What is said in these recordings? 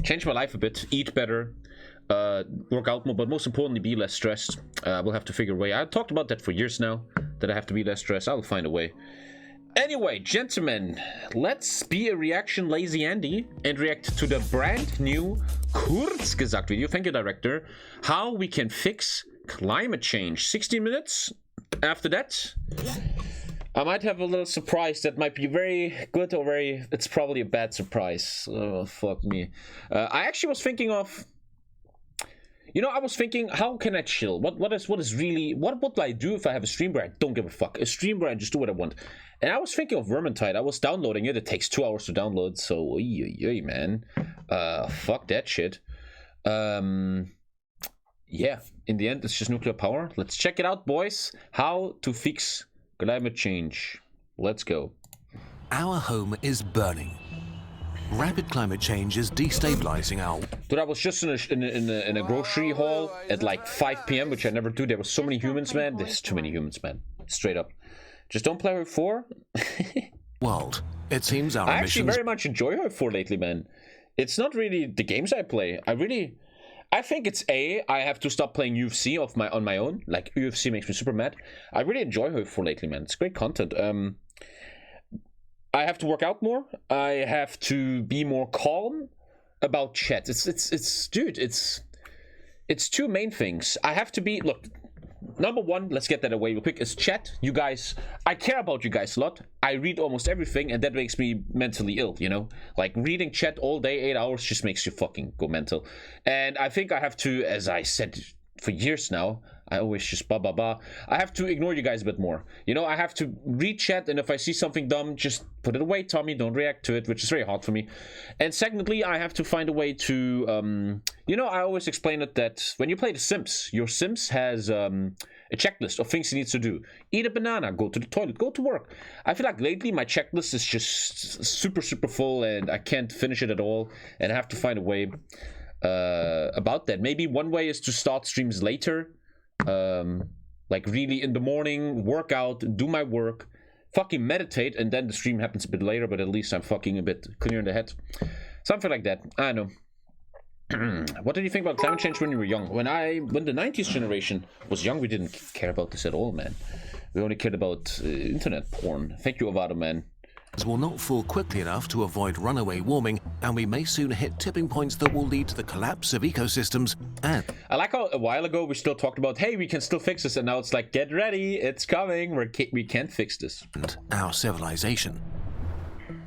change my life a bit, eat better, work out more, but most importantly, be less stressed. We'll have to figure a way. I've talked about that for years now, that I have to be less stressed. I'll find a way. Anyway, gentlemen, let's be a reaction lazy Andy and react to the brand new Kurzgesagt video. Thank you, director. How we can fix climate change. 16 minutes. After that, I might have a little surprise that might be very good or it's probably a bad surprise. Oh, fuck me. I actually was thinking of, I was thinking, how can I chill? What do I do if I have a stream where I don't give a fuck? A stream where I just do what I want. And I was thinking of Vermintide. I was downloading it. It takes 2 hours to download. So, man. Fuck that shit. Yeah, in the end, it's just nuclear power. Let's check it out, boys. How to fix climate change. Let's go. Our home is burning. Rapid climate change is destabilizing our... Dude, I was just in a grocery haul at like 5 p.m., which I never do. There were so many humans, man. There's too many humans, man. Straight up. Just don't play Hoi 4. World. It seems our I actually very much enjoy Hoi 4 lately, man. It's not really the games I play. I think it's I have to stop playing UFC on my own. Like, UFC makes me super mad. I really enjoy Hoi 4 lately, man. It's great content. I have to work out more. I have to be more calm about chat. It's two main things. I have to be, look, number one, let's get that away real quick, is chat. You guys, I care about you guys a lot. I read almost everything, and that makes me mentally ill, Like, reading chat all day, 8 hours, just makes you fucking go mental. And I think I have to, as I said for years now, I always just I have to ignore you guys a bit more. I have to read chat, and if I see something dumb, just put it away, Tommy. Don't react to it, which is very hard for me. And secondly, I have to find a way to, I always explain it that when you play The Sims, your Sims has a checklist of things he needs to do. Eat a banana, go to the toilet, go to work. I feel like lately my checklist is just super, super full, and I can't finish it at all, and I have to find a way about that. Maybe one way is to start streams later. Like really in the morning, work out, do my work, fucking meditate, and then the stream happens a bit later, but at least I'm fucking a bit clear in the head. Something like that. I know. What did you think about climate change when you were young? When the 90s generation was young, we didn't care about this at all, man. We only cared about internet porn. Thank you, Avado, man. Will not fall quickly enough to avoid runaway warming, and we may soon hit tipping points that will lead to the collapse of ecosystems. And I like how a while ago we still talked about, hey, we can still fix this, and now it's like, get ready, it's coming, we can't fix this. And our civilization.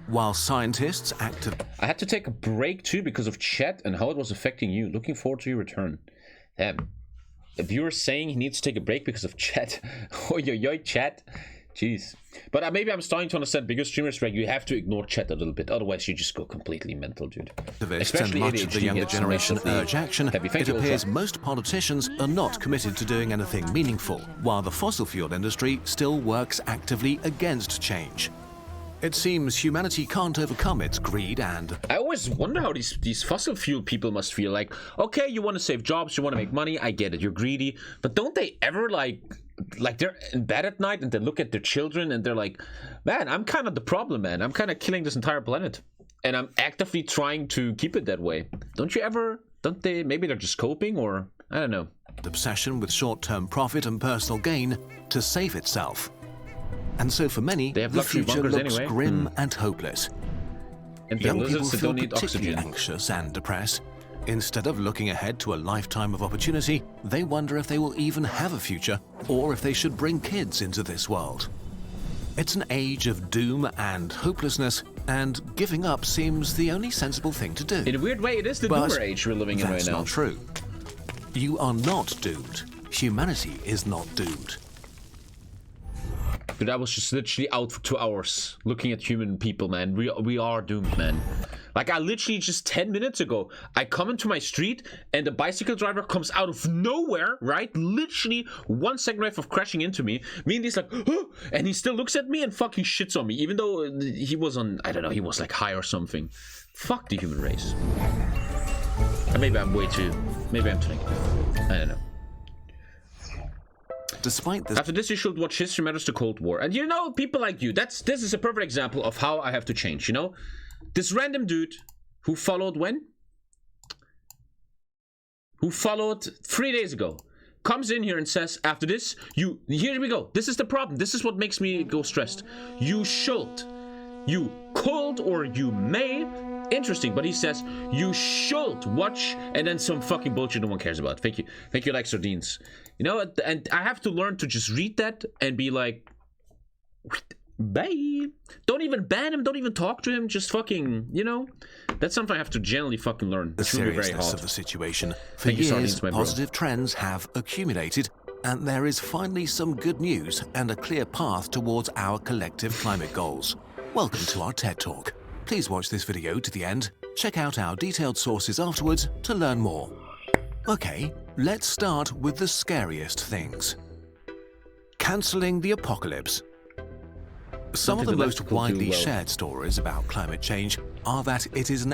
While scientists I had to take a break too because of chat and how it was affecting you. Looking forward to your return. Damn. A viewer saying he needs to take a break because of chat. Oh, yo, chat. Jeez. But maybe I'm starting to understand bigger streamers where you have to ignore chat a little bit. Otherwise, you just go completely mental, dude. Especially much of the younger generation urge action. It appears most politicians are not committed to doing anything meaningful, while the fossil fuel industry still works actively against change. It seems humanity can't overcome its greed and... I always wonder how these fossil fuel people must feel. Like, okay, you want to save jobs, you want to make money, I get it, you're greedy. But don't they ever, like they're in bed at night and they look at their children and they're like, man, I'm kind of the problem, man. I'm kind of killing this entire planet. And I'm actively trying to keep it that way. Don't they, maybe they're just coping, or, I don't know. Obsession with short-term profit and personal gain to save itself. And so for many, the future looks grim and hopeless. And young people feel particularly anxious and depressed. Instead of looking ahead to a lifetime of opportunity, they wonder if they will even have a future, or if they should bring kids into this world. It's an age of doom and hopelessness, and giving up seems the only sensible thing to do. In a weird way, it is the doomer age we're living in right now. That's not true. You are not doomed. Humanity is not doomed. Dude, I was just literally out for 2 hours looking at human people, man. We are doomed, man. Like, I literally just 10 minutes ago, I come into my street and the bicycle driver comes out of nowhere, right? Literally 1 second left of crashing into me. Me and he's like, oh! And he still looks at me and fucking shits on me, even though he was on, I don't know, he was like high or something. Fuck the human race. And maybe I'm too negative. I don't know. Despite this, after this, you should watch History Matters: The Cold War. And you know, people like you, this is a perfect example of how I have to change, you know? This random dude who followed when? who followed 3 days ago, comes in here and says, after this, here we go. This is the problem. This is what makes me go stressed. You should, you could, or you may. Interesting, but he says you should watch, and then some fucking bullshit no one cares about. Thank you, like sardines. You know, and I have to learn to just read that and be like, bye. Don't even ban him. Don't even talk to him. Just fucking, you know, that's something I have to generally fucking learn. The seriousness of the situation. For years, positive trends have accumulated, and there is finally some good news and a clear path towards our collective climate goals. Welcome to our TED Talk. Please watch this video to the end. Check out our detailed sources afterwards to learn more. Okay, let's start with the scariest things. Cancelling the apocalypse. Some of the most widely shared stories about climate change are that it is an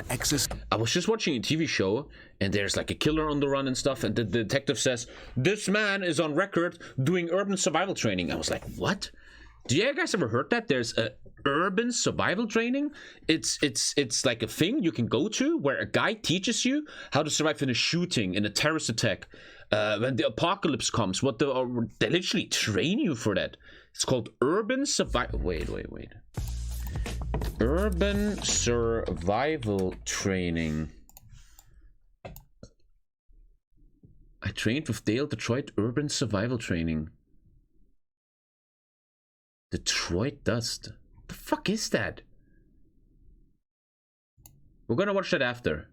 I was just watching a TV show, and there's like a killer on the run and stuff, and the detective says, this man is on record doing urban survival training. I was like, what? Do you guys ever heard that? There's a urban survival training. It's like a thing you can go to where a guy teaches you how to survive in a shooting, in a terrorist attack, when the apocalypse comes. They literally train you for that. It's called urban survival. Wait. Urban survival training. I trained with Dale Detroit urban survival training. Detroit Dust. The fuck is that? We're gonna watch that after.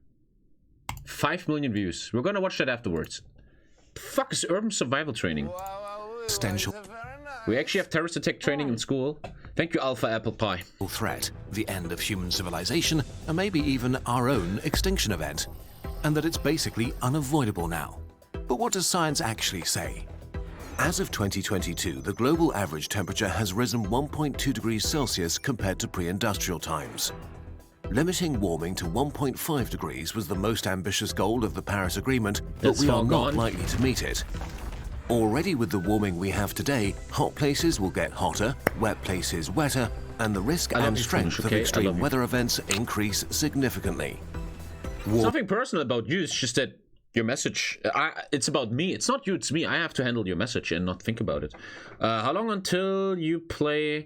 5 million views. We're gonna watch that afterwards. The fuck is urban survival training? Existential. We actually have terrorist attack training in school. Thank you, Alpha Apple Pie. Threat, the end of human civilization, and maybe even our own extinction event. And that it's basically unavoidable now. But what does science actually say? As of 2022, the global average temperature has risen 1.2 degrees Celsius compared to pre-industrial times. Limiting warming to 1.5 degrees was the most ambitious goal of the Paris Agreement, but we are not likely to meet it. Already with the warming we have today, hot places will get hotter, wet places wetter, and the risk and strength of extreme weather events increase significantly. It's nothing personal about you, it's just that your message, it's about me. It's not you, it's me. I have to handle your message and not think about it. How long until you play...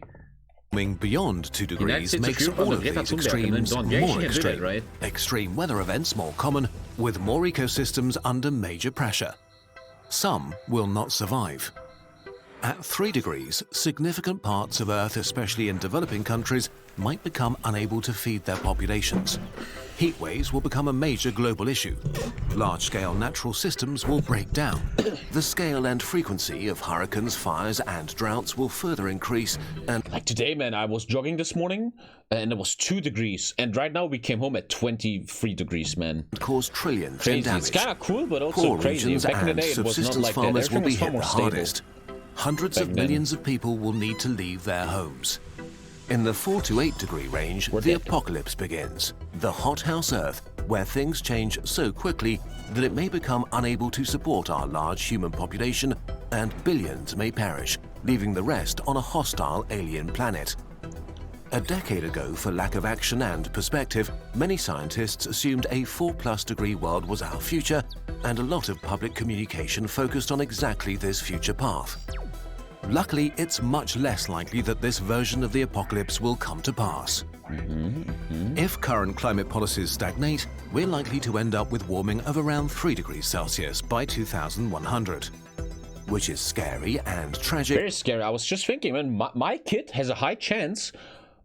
Beyond 2 degrees makes all of these extremes more extreme. Right? Extreme weather events more common, with more ecosystems under major pressure. Some will not survive. At 3 degrees, significant parts of Earth, especially in developing countries, might become unable to feed their populations. Heat waves will become a major global issue. Large-scale natural systems will break down. The scale and frequency of hurricanes, fires, and droughts will further increase, and... Like today, man, I was jogging this morning, and it was 2 degrees, and right now we came home at 23 degrees, man. Cause trillions in damage. It's kind of cool, but also Poor crazy. regions Back in the and day, it was not subsistence like farmers that. will be Everything hit the was far more hardest. Hundreds of then. millions of people will need to leave their homes. In the 4 to 8 degree range, the apocalypse begins. The hothouse Earth, where things change so quickly that it may become unable to support our large human population, and billions may perish, leaving the rest on a hostile alien planet. A decade ago, for lack of action and perspective, many scientists assumed a 4+ degree world was our future, and a lot of public communication focused on exactly this future path. Luckily, it's much less likely that this version of the apocalypse will come to pass. If current climate policies stagnate, we're likely to end up with warming of around 3 degrees Celsius by 2100. Which is scary and tragic. Very scary. I was just thinking, man, my kid has a high chance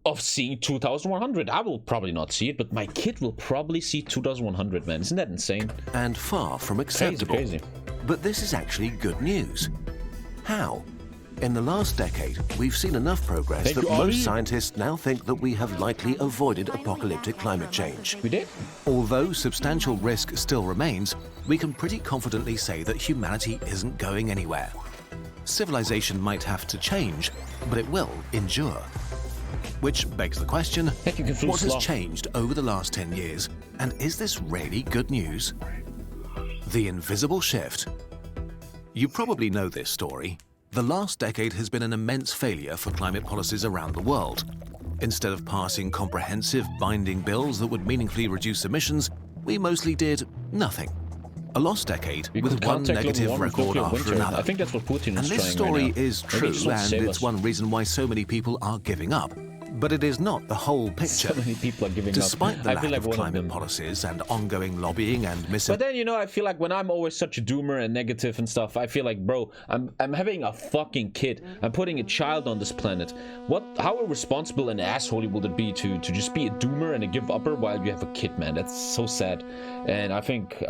of seeing 2100. I will probably not see it, but my kid will probably see 2100, man. Isn't that insane? And far from acceptable. Crazy. But this is actually good news. How? In the last decade, we've seen enough progress that most scientists now think that we have likely avoided apocalyptic climate change. We did? Although substantial risk still remains, we can pretty confidently say that humanity isn't going anywhere. Civilization might have to change, but it will endure. Which begs the question, what has changed over the last 10 years, and is this really good news? The invisible shift. You probably know this story. The last decade has been an immense failure for climate policies around the world. Instead of passing comprehensive, binding bills that would meaningfully reduce emissions, we mostly did nothing. A lost decade We with could one contact negative global warming, record nuclear after winter. another. I think that's what Putin And is this trying story right now. is Maybe he true, just wants to and save it's us. one reason why so many people are giving up. But it is not the whole picture. So many people are giving Despite up. the I lack feel like of one of climate them. policies and ongoing lobbying and But then, you know, I feel like when I'm always such a doomer and negative and stuff, I feel like, bro, I'm having a fucking kid. I'm putting a child on this planet. How irresponsible and assholey would it be to just be a doomer and a give upper while you have a kid, man? That's so sad. And I think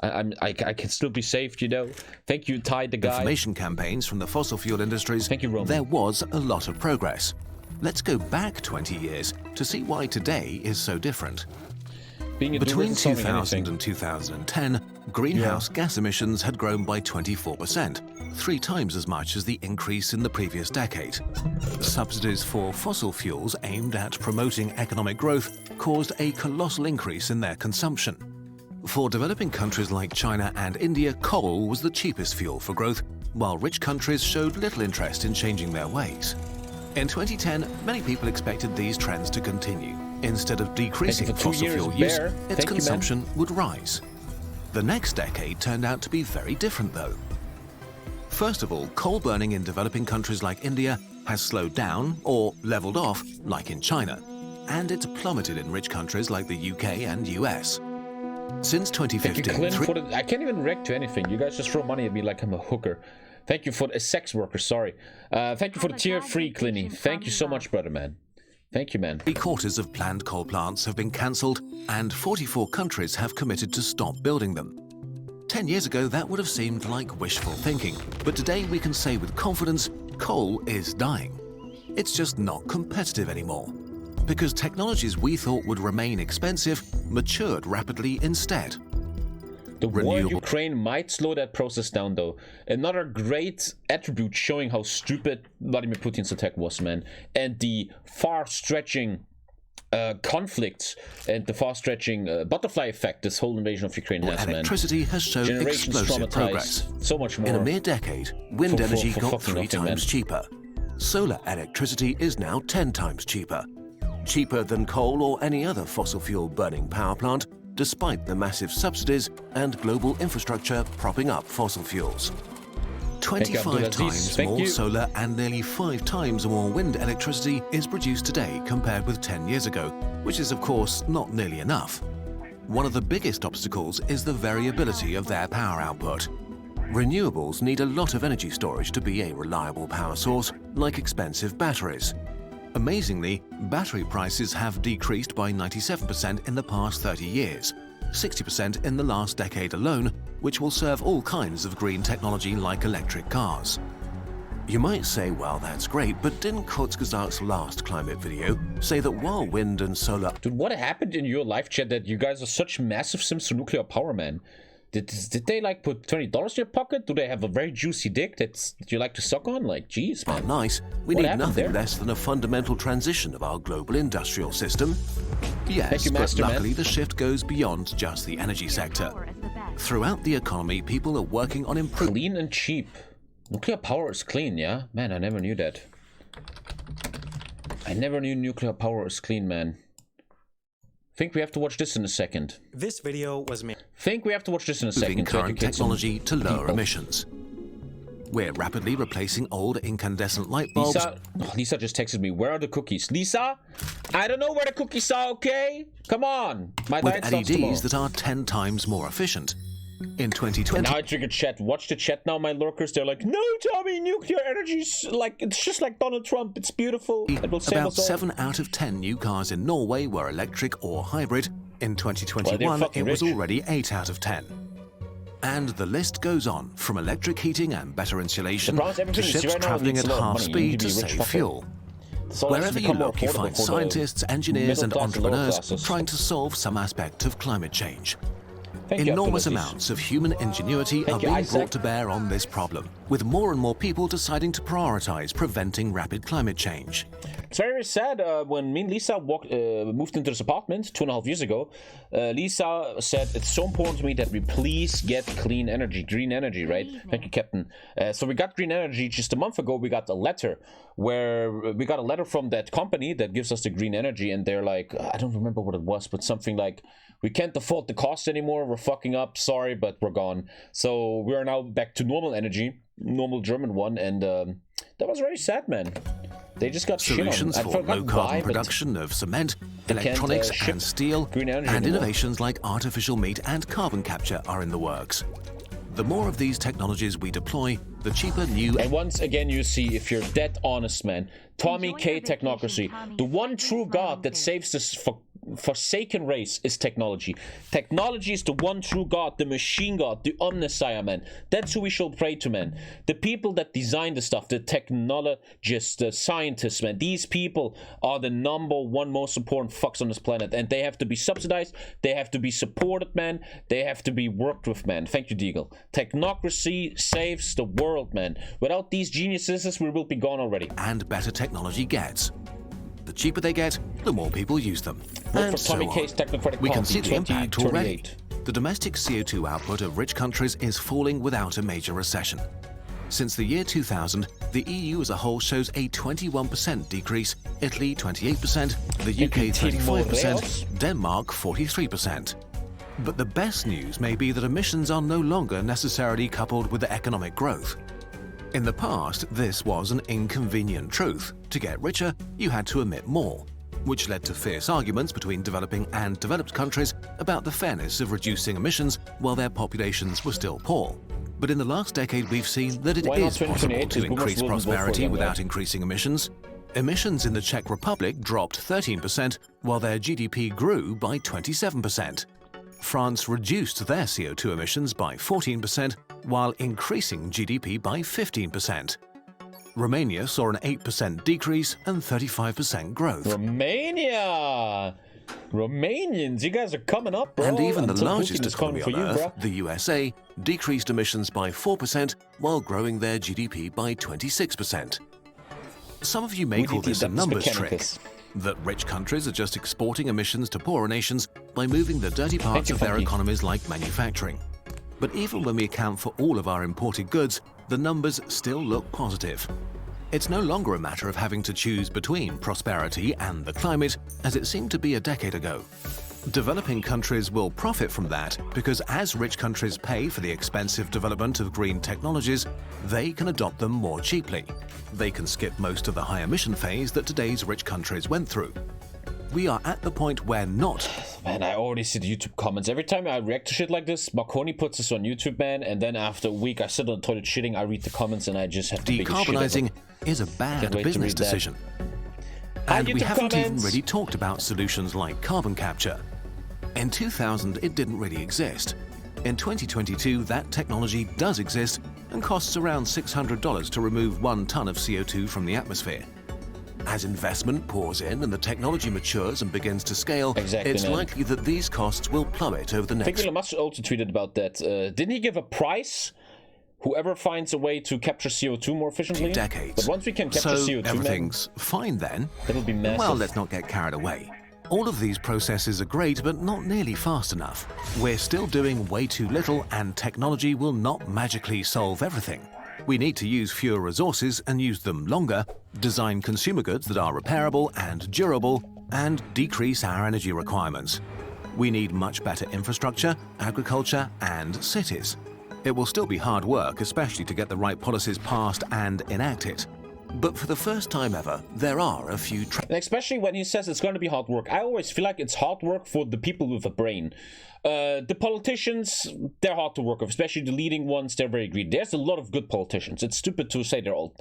I can still be saved, you know. Thank you, Ty the guy. information campaigns from the fossil fuel industries, Thank you, Roman. there was a lot of progress. Let's go back 20 years to see why today is so different. Being a doomer Between isn't solving 2000 anything. and 2010, greenhouse gas emissions had grown by 24%, 3 times as much as the increase in the previous decade. Subsidies for fossil fuels aimed at promoting economic growth caused a colossal increase in their consumption. For developing countries like China and India, coal was the cheapest fuel for growth, while rich countries showed little interest in changing their ways. In 2010, many people expected these trends to continue. Instead of decreasing for 2 fossil years, fuel use, Bear. its Thank you, man. consumption would rise. The next decade turned out to be very different, though. First of all, coal burning in developing countries like India has slowed down or leveled off, like in China, and it's plummeted in rich countries like the UK and US. Since Thank you, 2015, Clint, for the, I can't even react to anything. You guys just throw money at me like I'm a hooker. Thank you for a sex worker, sorry. Thank you for the tier 3, Clinny. Thank you so much, brother, man. Thank you, man. 3/4 of planned coal plants have been cancelled, and 44 countries have committed to stop building them. 10 years ago, that would have seemed like wishful thinking, but today we can say with confidence, coal is dying. It's just not competitive anymore. Because technologies we thought would remain expensive matured rapidly instead. The war in Renewable- Ukraine might slow that process down, though. Another great attribute showing how stupid Vladimir Putin's attack was, man. And the far-stretching conflicts and the far-stretching butterfly effect this whole invasion of Ukraine has, man. Electricity has shown Generations explosive progress. traumatized. So much more. In a mere decade, wind For energy got fucking 3 nothing, times man. cheaper. Solar electricity is now 10 times cheaper. Cheaper than coal or any other fossil fuel burning power plant, despite the massive subsidies and global infrastructure propping up fossil fuels. 25 Abdulaziz. times Thank more you. solar and nearly 5 times more wind electricity is produced today compared with 10 years ago, which is of course not nearly enough. One of the biggest obstacles is the variability of their power output. Renewables need a lot of energy storage to be a reliable power source, like expensive batteries. Amazingly, battery prices have decreased by 97% in the past 30 years, 60% in the last decade alone, which will serve all kinds of green technology like electric cars. You might say, well, that's great, but didn't Kurzgesagt's last climate video say that while wind and solar Dude, what happened in your live chat that you guys are such massive sims to nuclear power, man? Did they like put $20 in your pocket? Do they have a very juicy dick that you like to suck on? Like, jeez, are man. nice, we What need happened nothing there? less than a fundamental transition of our global industrial system. Yes, Thank you, but Master Man. luckily the shift goes beyond just the energy sector. Throughout the economy, people are working on improving Clean and cheap. Nuclear power is clean, yeah? Man, I never knew that. I never knew nuclear power is clean, man. Think we have to watch this in a second. This video was made. Think we have to watch this in a second. to current educate some technology to lower people. emissions. We're rapidly replacing old incandescent light bulbs Lisa just texted me. Where are the cookies? Lisa, I don't know where the cookies are. Okay, come on. My with diet starts tomorrow. LEDs that are 10 times more efficient. In 2020, And now I triggered chat. Watch the chat now, my lurkers. They're like, no, Tommy, nuclear energy's like, it's just like Donald Trump. It's beautiful. It will save about us all. 7 out of 10 new cars in Norway were electric or hybrid. In Well, 2021, they're it fucking was rich. already 8 out of 10. And the list goes on, from electric heating and better insulation The problem is to everything you see ships right now traveling needs at a lot of half money. You need speed to to be a rich save fucker. fuel. So let's Wherever you become more look, you affordable find for the scientists, engineers, and middle class and lower entrepreneurs classes. trying to solve some aspect of climate change. Thank you, Enormous Abdulaziz. amounts of human ingenuity Thank are you, being Isaac. brought to bear on this problem, with more and more people deciding to prioritize preventing rapid climate change. It's very sad. When me and Lisa moved into this apartment 2.5 years ago, Lisa said it's so important to me that we please get clean energy, green energy, right? Thank you, Captain. So we got green energy just a month ago. We got a letter from that company that gives us the green energy, and they're like, I don't remember what it was, but something like, We can't afford the cost anymore. We're fucking up. Sorry, but we're gone. So we are now back to normal energy, normal German one, and that was very sad, man. They just got solutions shit on. for low-carbon production of cement, electronics and steel, and innovations like artificial meat and carbon capture are in the works. The more of these technologies we deploy, the cheaper new... And once again, you see, if you're dead honest, man, TommyKay technocracy, the one true God that saves this forsaken race is technology. Technology is the one true God, the machine God, the omnissiah, man. That's who we shall pray to, man. The people that design the stuff, the technologists, the scientists, man. These people are the number one most important fucks on this planet, and they have to be subsidized, they have to be supported, man. They have to be worked with, man. Thank you, Deagle. Technocracy saves the world, man. Without these geniuses, we will be gone already. And better technology gets. The cheaper they get, the more people use them. And so on. We can see the impact already. The domestic CO2 output of rich countries is falling without a major recession. Since the year 2000, the EU as a whole shows a 21% decrease, Italy 28%, the UK 35%, Denmark 43%. But the best news may be that emissions are no longer necessarily coupled with economic growth. In the past, this was an inconvenient truth. To get richer, you had to emit more, which led to fierce arguments between developing and developed countries about the fairness of reducing emissions while their populations were still poor. But in the last decade, we've seen that it is possible to increase prosperity without increasing emissions. Emissions in the Czech Republic dropped 13%, while their GDP grew by 27%. France reduced their CO2 emissions by 14%, while increasing GDP by 15%. Romania saw an 8% decrease and 35% growth. Romania! Romanians, you guys are coming up, bro. And even the largest economy on Earth, the USA, decreased emissions by 4% while growing their GDP by 26%. Some of you may call this a numbers trick, that rich countries are just exporting emissions to poorer nations by moving the dirty parts of their economies like manufacturing. But even when we account for all of our imported goods, the numbers still look positive. It's no longer a matter of having to choose between prosperity and the climate, as it seemed to be a decade ago. Developing countries will profit from that because as rich countries pay for the expensive development of green technologies, they can adopt them more cheaply. They can skip most of the high emission phase that today's rich countries went through. We are at the point where not... Man, I already see the YouTube comments. Every time I react to shit like this, Marconi puts this on YouTube, man, and then after a week I sit on the toilet shitting, I read the comments and I just have to decarbonizing is a bad business decision. And we haven't even really talked about solutions like carbon capture. In 2000, it didn't really exist. In 2022, that technology does exist and costs around $600 to remove 1 ton of CO2 from the atmosphere. As investment pours in and the technology matures and begins to scale, it's likely that these costs will plummet over the next... I think Elon Musk also tweeted about that. Didn't he give a price? Whoever finds a way to capture CO2 more efficiently? Decades. But once we can capture CO2, everything's fine then. That'll be massive. Well, let's not get carried away. All of these processes are great, but not nearly fast enough. We're still doing way too little, and technology will not magically solve everything. We need to use fewer resources and use them longer, design consumer goods that are repairable and durable, and decrease our energy requirements. We need much better infrastructure, agriculture, and cities. It will still be hard work, especially to get the right policies passed and enacted. But for the first time ever, there are a few... Especially when he says it's going to be hard work. I always feel like it's hard work for the people with a brain. The politicians, they're hard to work with, especially the leading ones, they're very greedy. There's a lot of good politicians. It's stupid to say they're all...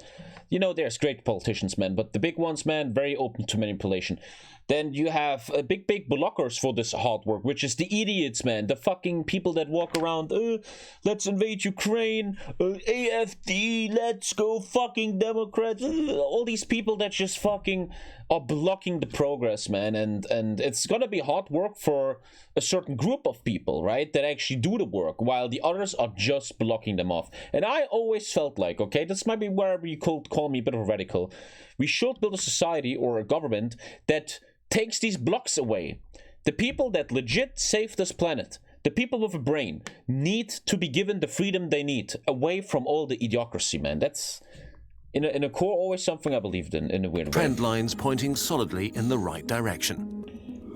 You know, there's great politicians, man, but the big ones, man, very open to manipulation. Then you have big blockers for this hard work, which is the idiots, man. The fucking people that walk around, let's invade Ukraine, AFD, let's go fucking Democrats. All these people that just fucking are blocking the progress, man. And it's gonna be hard work for a certain group of people, right, that actually do the work, while the others are just blocking them off. And I always felt like, okay, this might be wherever you could call me a bit of a radical, we should build a society or a government that takes these blocks away. The people that legit save this planet, the people with a brain, need to be given the freedom they need, away from all the idiocracy, man. That's, in a core, always something I believed in a weird way. Trend lines pointing solidly in the right direction.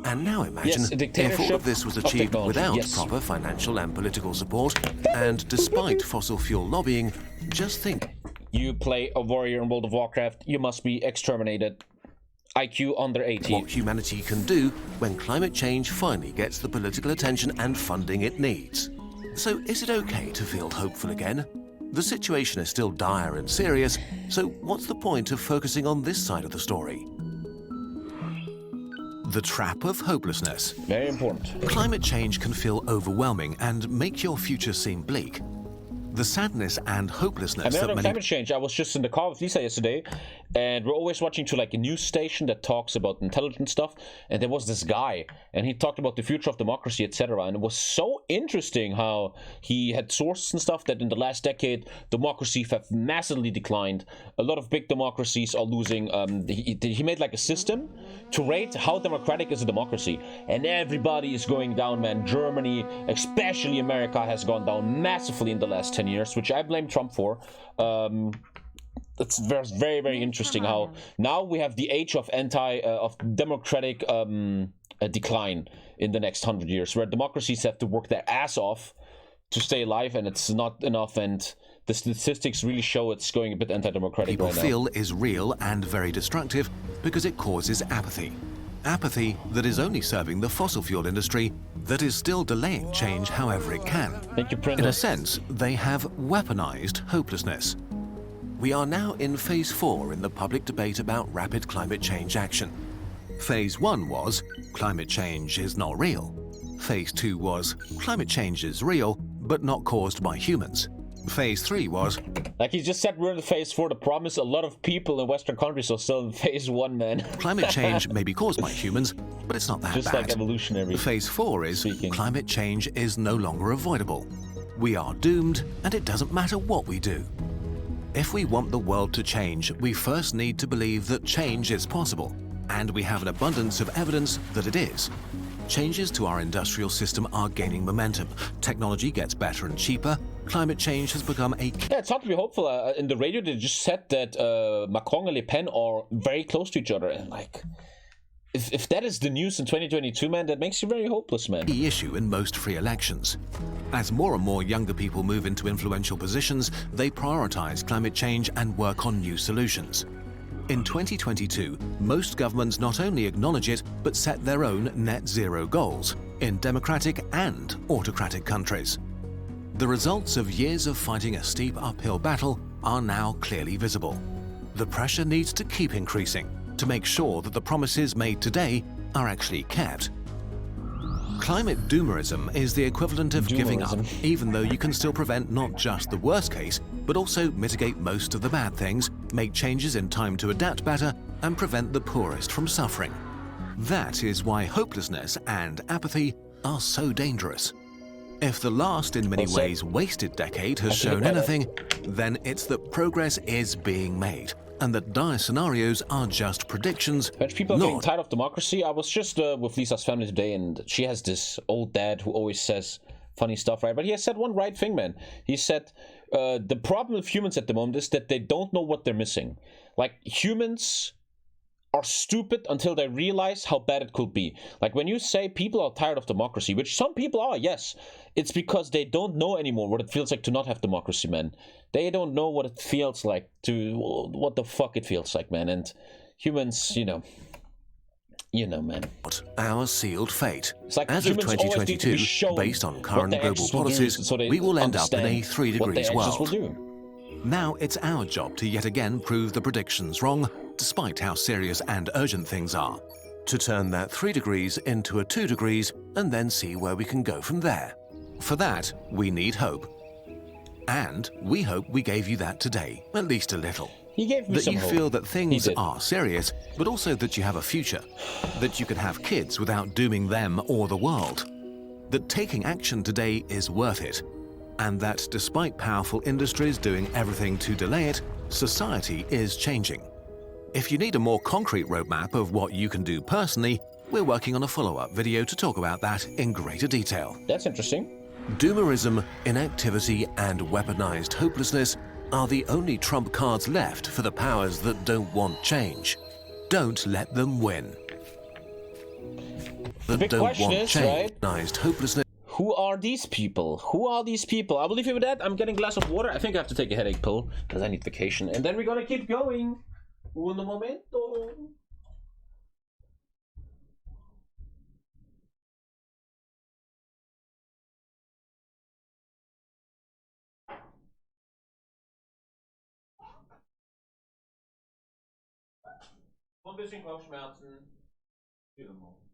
And now imagine Yes, a if all dictatorship of this was of achieved technology, without yes. proper financial and political support, and despite fossil fuel lobbying. Just think. You play a warrior in World of Warcraft, you must be exterminated. IQ under 80. What humanity can do when climate change finally gets the political attention and funding it needs. So is it okay to feel hopeful again? The situation is still dire and serious, so what's the point of focusing on this side of the story? The trap of hopelessness. Very important. Climate change can feel overwhelming and make your future seem bleak. The sadness and hopelessness that many... climate change. I was just in the car with Lisa yesterday, and we're always watching to like a news station that talks about intelligent stuff. And there was this guy, and he talked about the future of democracy, etc. And it was so interesting how he had sources and stuff that in the last decade, democracies have massively declined. A lot of big democracies are losing. He made like a system to rate how democratic is a democracy, and everybody is going down, man. Germany, especially America, has gone down massively in the last 10 years, which I blame Trump for. It's very, very interesting how now we have the age of democratic decline in the next 100 years, where democracies have to work their ass off to stay alive, and it's not enough, and the statistics really show it's going a bit anti-democratic people right now. feel is real and very destructive because it causes apathy. Apathy that is only serving the fossil fuel industry, that is still delaying change however it can. Thank you, In a sense, they have weaponized hopelessness. We are now in Phase 4 in the public debate about rapid climate change action. Phase 1 was, climate change is not real. Phase 2 was, climate change is real, but not caused by humans. Phase 3 was... Like he just said, we're in Phase 4. The problem is a lot of people in Western countries are still in Phase 1, man. Climate change may be caused by humans, but it's not that just bad. Like evolutionary. Phase 4 is speaking. Climate change is no longer avoidable. We are doomed, and it doesn't matter what we do. If we want the world to change, we first need to believe that change is possible, and we have an abundance of evidence that it is. Changes to our industrial system are gaining momentum. Technology gets better and cheaper. Climate change has become a... Yeah, it's hard to be hopeful. In the radio, they just said that Macron and Le Pen are very close to each other. And like, if that is the news in 2022, man, that makes you very hopeless, man. ...key issue in most free elections. As more and more younger people move into influential positions, they prioritize climate change and work on new solutions. In 2022, most governments not only acknowledge it, but set their own net zero goals in democratic and autocratic countries. The results of years of fighting a steep uphill battle are now clearly visible. The pressure needs to keep increasing to make sure that the promises made today are actually kept. Climate doomerism is the equivalent of giving up, even though you can still prevent not just the worst case, but also mitigate most of the bad things, make changes in time to adapt better, and prevent the poorest from suffering. That is why hopelessness and apathy are so dangerous. If the last, in many ways, wasted decade has shown anything, then it's that progress is being made, and that dire scenarios are just predictions. People are getting tired of democracy. I was just with Lisa's family today, and she has this old dad who always says funny stuff, right? But he has said one right thing, man. He said, the problem with humans at the moment is that they don't know what they're missing. Like, humans are stupid until they realize how bad it could be. Like, when you say people are tired of democracy, which some people are, yes, it's because they don't know anymore what it feels like to not have democracy, man. They don't know what it feels like to, what the fuck it feels like, man. And humans, you know, man. Our sealed fate. Like as of 2022, based on current global policies, we will end up in a 3 degrees world. Now it's our job to yet again prove the predictions wrong, despite how serious and urgent things are. To turn that 3 degrees into a 2 degrees and then see where we can go from there. For that, we need hope. And we hope we gave you that today, at least a little. He gave me that some you hope. Feel that things are serious, but also that you have a future. That you can have kids without dooming them or the world. That taking action today is worth it. And that despite powerful industries doing everything to delay it, society is changing. If you need a more concrete roadmap of what you can do personally, we're working on a follow-up video to talk about that in greater detail. That's interesting. Doomerism, inactivity, and weaponized hopelessness are the only trump cards left for the powers that don't want change. Don't let them win. that big don't question want is, change, right? recognized hopelessness. Who are these people? Who are these people? I will leave you with that. I'm getting a glass of water. I think I have to take a headache pill because I need vacation. And then we're gonna keep going. Un momento. Ein bisschen Kopfschmerzen. Wie immer.